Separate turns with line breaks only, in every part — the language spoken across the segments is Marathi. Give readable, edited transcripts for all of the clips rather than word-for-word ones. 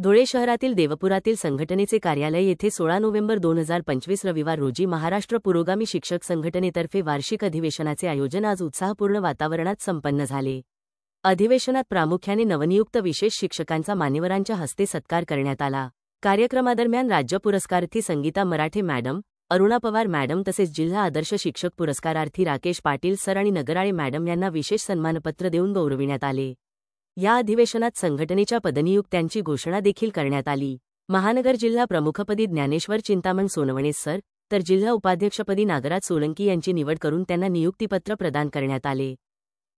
धुळे शहरातील देवपुरातील संघटनेचे कार्यालय येथे 16 नोव्हेंबर 2025 रविवार रोजी महाराष्ट्र पुरोगामी शिक्षक संघटनेतर्फे वार्षिक अधिवेशनाचे आयोजन आज उत्साहपूर्ण वातावरणात संपन्न झाले। अधिवेशनात प्रामुख्याने नवनियुक्त विशेष शिक्षकांचा मान्यवरांच्या हस्ते सत्कार करण्यात आला। कार्यक्रमादरम्यान राज्य पुरस्कारार्थी संगीता मराठे मॅडम, अरुणा पवार मॅडम तसेच जिल्हा आदर्श शिक्षक पुरस्कारार्थी राकेश पाटील सर आणि नगराळे मॅडम यांना विशेष सन्मानपत्र देऊन गौरविण्यात आले। या अधिवेशनात संघटनेच्या पदनियुक्त्यांची घोषणा देखील करण्यात आली। महानगर जिल्हा प्रमुखपदी ज्ञानेश्वर चिंतामण सोनवणे सर तर जिल्हा उपाध्यक्षपदी नागराज सोलंकी यांची निवड करून त्यांना नियुक्तीपत्र प्रदान करण्यात आले।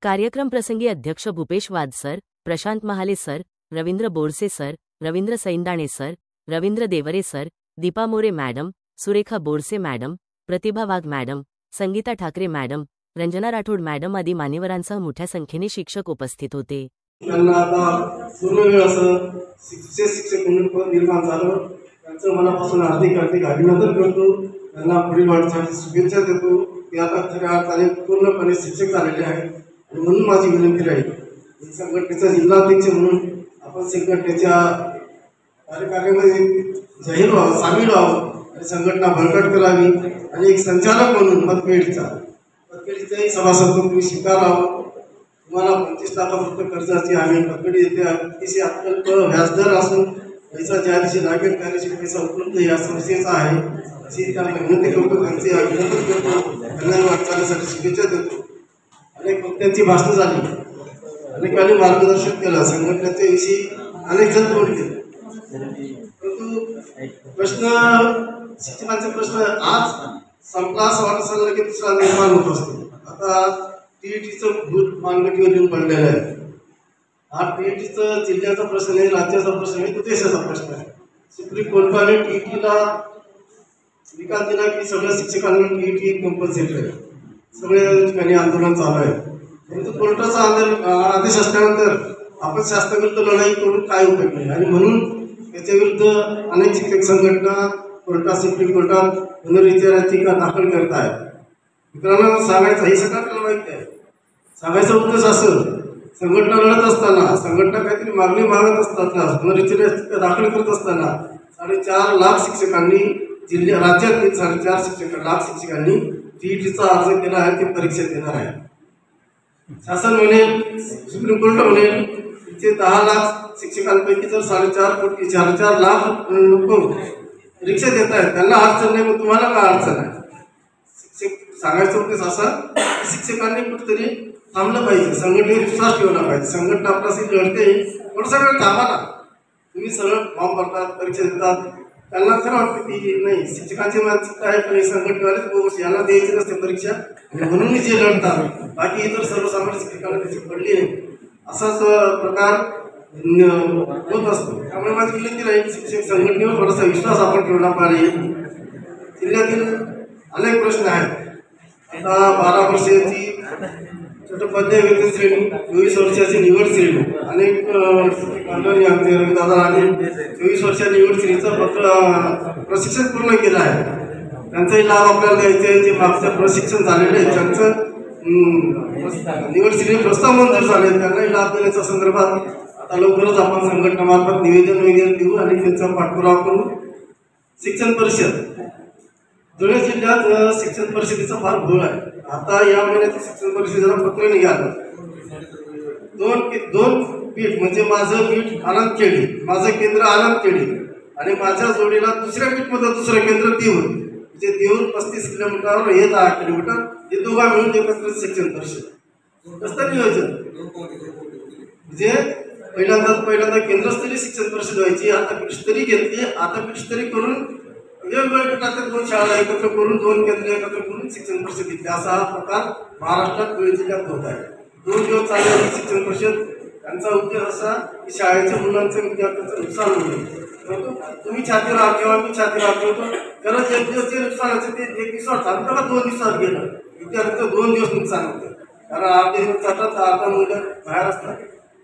कार्यक्रम प्रसंगी अध्यक्ष Bhupesh Wad sir, Prashant Mahale sir, Ravindra Borse sir, Ravindra Saindane sir, Ravindra Deore sir, Deepa More madam, Surekha Borse madam, Pratibha Wagh madam, Sangeeta Thackeray madam, Ranjana Rathod madam आदी मान्यवरांसह मोठ्या संख्येने शिक्षक उपस्थित होते।
त्यांना आता पूर्णवेळ असं शिक्षक म्हणून पद निर्माण झालं, त्यांचं मनापासून हार्दिक अभिनंदन करतो। त्यांना पुढील वाटचालीसाठी शुभेच्छा देतो। ते आता खऱ्या अर्थाने पूर्णपणे शिक्षक झालेले आहेत आणि म्हणून माझी विनंती राहील संघटनेचा जिल्हाध्यक्ष म्हणून आपण संघटनेच्या कार्यक्रमामध्ये जाहीर व्हावं, सामील व्हावं आणि संघटना बळकट करावी आणि एक संचालक म्हणून पतपेढीचाही सभासद तुम्ही स्वीकारावं। तुम्हाला 25 लाखापर्यंत कर्जाची आम्ही पतपेढी देते, अतिशय अत्यल्प व्याजदर असून पैसा ज्या दिवशी लागेल त्या दिवशी पैसा उपलब्ध या संस्थेचा आहे अशी त्यांना विनंती करतो। त्यांचे अभिनंदन करतो, त्यांना वाटचालीसाठी शुभेच्छा देतो। अनेक वक्त्यांची भाषणं झाली, अनेकांनी मार्गदर्शन केलं, संघटनेच्या विषयी अनेक जण बोलले, परंतु प्रश्न शिक्षणाचे प्रश्न आज संपला असं वाटत लगेच दुसरा निर्माण होत असतो। आता टीईटीचं भूत मानगटीवर येऊन पडलेलं आहे। हा टीईटीचं जिल्ह्याचा प्रश्न आहे, राज्याचा प्रश्न आहे, तो देशाचा प्रश्न आहे। सुप्रीम कोर्टाने टीईटीला निकाल दिला की सगळ्या शिक्षकांना टीईटी कंपल्सरी आहे, सगळ्या ठिकाणी आंदोलन चालू आहे। परंतु कोर्टाचा आदेश असल्यानंतर आपण शास्त्राविरुद्ध लढाई करून काय उपयोग नाही आणि म्हणून त्याच्या विरुद्ध अनेक शिक्षक संघटना कोर्टात, सुप्रीम कोर्टात पुनर्विचार याचिका दाखल करत आहेत। मित्रांनो, सांगायचं हे सगळं आपल्याला माहिती आहे। सांगायचा उद्देश असं, संघटना लढत असताना, संघटना काहीतरी मागणी मागत असताना, पुनर्विचार याचिका दाखल करत असताना 4.5 लाख शिक्षकांनी राज्यातील 4.5 लाख शिक्षकांनी टीईटीचा अर्ज केला आहे, ते परीक्षा देणार आहे। शासन म्हणेल, सुप्रीम कोर्ट म्हणेल, तिथे 10 लाख शिक्षकांपैकी जर 4.5 लाख लोक परीक्षा देत आहेत, त्यांना अडचण नाही, मग तुम्हाला काय अडचण आहे? सांगायचं उद्देश असा, शिक्षकांनी कुठेतरी थांबलं पाहिजे, संघटनेवर विश्वास ठेवला पाहिजे। संघटना आपल्याशी लढते, थोडंसं वेळ थांबा ना। तुम्ही सरळ फॉर्म भरतात, परीक्षा देतात, त्यांना खरं वाटतं की नाही शिक्षकांची मानसिकता आहे पण संघटनेवाले यांना द्यायची नसते परीक्षा म्हणून जे लढतात, बाकी इतर सर्वसामान्य शिक्षकांना त्याची पडली नाही, असाच प्रकार होत असतो। त्यामुळे माझी विनंती राहील, शिक्षक संघटनेवर थोडासा विश्वास आपण ठेवला पाहिजे। जिल्ह्यातील अनेक प्रश्न आहेत। आता 12 वर्षाची चट्टोपाध्याय वेतन श्रेणी, 24 वर्षाची निवड श्रेणी, अनेक दादा आणि 24 वर्षाची निवड श्रेणीचं प्रशिक्षण पूर्ण केलं आहे। त्यांचाही लाभ आपल्याला द्यायचा आहे। जे मागचं प्रशिक्षण झालेलं आहे त्यांचं निवड श्रेणी प्रस्ताव मंजूर झाले, त्यांनाही लाभ देण्याच्या संदर्भात आता लवकरच आपण संघटनामार्फत निवेदन वगैरे देऊ आणि त्यांचा पाठपुरावा करू। शिक्षण परिषद, धुळे जिल्ह्यात शिक्षण परिषदेचा फार घोळ आहे। आता या महिन्यात शिक्षण परिषदेला पत्र निघालं, दोन पीठ म्हणजे माझं पीठ आनंदखेडी, माझं केंद्र आनंदखेडी आणि माझ्या जोडीला दुसऱ्या पीठमध्ये दुसरं केंद्र देऊर, म्हणजे देऊर 35 किलोमीटरवर हे 10 किलोमीटर, हे दोघा मिळून एकत्र शिक्षण परिषद। कसं नियोजन म्हणजे पहिल्यांदा केंद्रस्तरीय शिक्षण परिषद व्हायची, आता पीठस्तरी घेतली, आता पीठस्तरी करून वेगवेगळ्या गटातील 2 शाळा एकत्र करून 2 केंद्र एकत्र करून शिक्षण परिषद घेतली। असा हा प्रकार महाराष्ट्रात धुळे जिल्ह्यात होत आहे। 2 दिवस चाललेली शिक्षण परिषद, त्यांचा उद्देश असा की शाळेच्या मुलांचं विद्यार्थ्यांचं नुकसान होईल, परंतु तुम्ही छातीवर हात ठेवा, मी छातीवर हात ठेवतो, खरंच 1 दिवस जे नुकसानाचं ते 1 दिवसावर थांबतं का 2 दिवसावर गेलं, विद्यार्थ्यांचं 2 दिवस नुकसान होतं, कारण अर्धे दिवस जातात, अर्धा मुलं बाहेर असतात।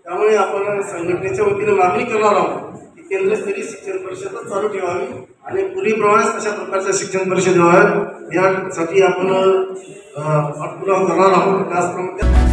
त्यामुळे आपण संघटनेच्या वतीने मागणी करणार आहोत की केंद्रस्तरीय शिक्षण परिषद चालू ठेवावी आणि पूर्वीप्रमाणेच तशा प्रकारच्या शिक्षण परिषद व्हाव्यात, यासाठी आपण पाठपुरावा करणार आहोत। त्याचप्रमाणे